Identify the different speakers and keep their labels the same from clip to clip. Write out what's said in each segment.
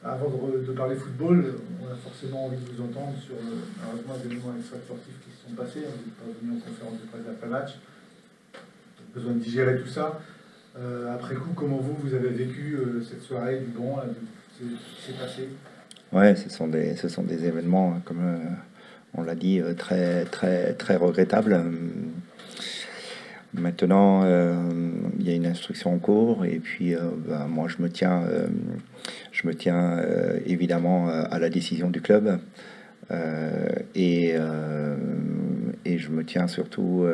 Speaker 1: Avant de parler football, on a forcément envie de vous entendre sur malheureusement des événements extra-sportifs qui se sont passés. Vous n'êtes pas venu en conférence de presse après-match. Besoin de digérer tout ça. Après coup, comment vous avez vécu cette soirée du banc, ce qui s'est passé?
Speaker 2: Ouais, ce sont des événements, comme on l'a dit, très regrettables. Maintenant, il y a une instruction en cours et puis ben, moi je me tiens évidemment à la décision du club euh, et, euh, et je me tiens surtout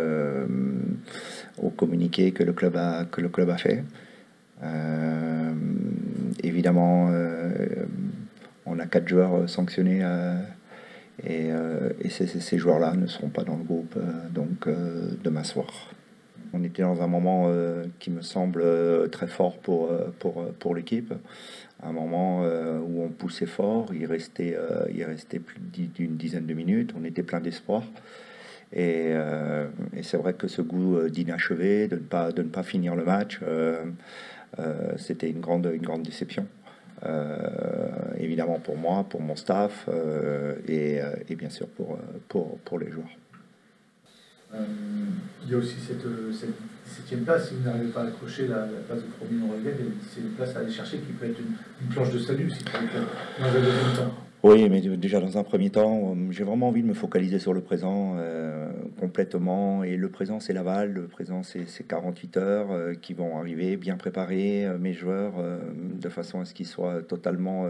Speaker 2: au communiqué que le club a fait. Euh, évidemment, on a 4 joueurs sanctionnés et ces joueurs-là ne seront pas dans le groupe demain soir. On était dans un moment qui me semble très fort pour l'équipe. Un moment où on poussait fort, il restait plus d'une dizaine de minutes, on était plein d'espoir. Et c'est vrai que ce goût d'inachevé, de ne pas finir le match, c'était une grande déception. Évidemment pour moi, pour mon staff et bien sûr pour les joueurs.
Speaker 1: Il y a aussi cette 17e place, si vous n'arrivez pas à accrocher la place de premier non-relégable, il y a une 17e place à aller chercher qui peut être une planche de salut si vous voulez dans un deuxième temps.
Speaker 2: Oui, mais déjà dans un premier temps, j'ai vraiment envie de me focaliser sur le présent complètement. Et le présent, c'est Laval, le présent, c'est 48 heures qui vont arriver bien préparés, mes joueurs, de façon à ce qu'ils soient totalement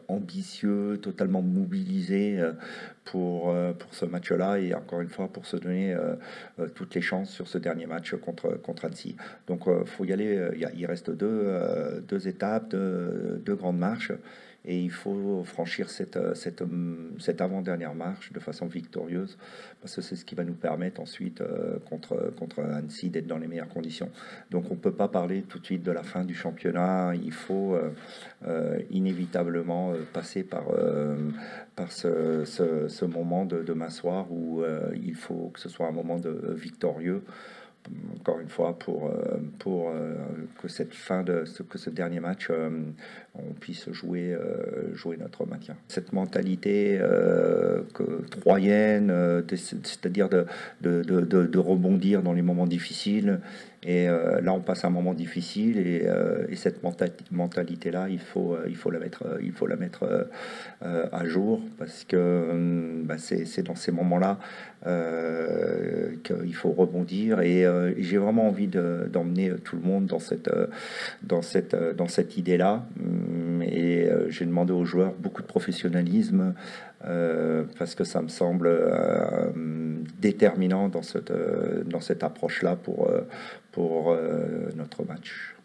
Speaker 2: ambitieux, totalement mobilisé pour ce match-là et encore une fois pour se donner toutes les chances sur ce dernier match contre Annecy. Donc faut y aller, il reste deux étapes, deux grandes marches et il faut franchir cette avant-dernière marche de façon victorieuse parce que c'est ce qui va nous permettre ensuite contre Annecy d'être dans les meilleures conditions. Donc on ne peut pas parler tout de suite de la fin du championnat, il faut inévitablement passer par ce moment de demain soir où il faut que ce soit un moment victorieux encore une fois pour que cette que ce dernier match on puisse jouer notre maintien. Cette mentalité troyenne, c'est-à-dire de rebondir dans les moments difficiles. Et là, on passe un moment difficile et cette mentalité-là, il faut la mettre à jour parce que bah, c'est dans ces moments-là qu'il faut rebondir. Et j'ai vraiment envie d'emmener tout le monde dans cette idée-là. Et j'ai demandé aux joueurs beaucoup de professionnalisme parce que ça me semble déterminant dans cette approche-là pour notre match.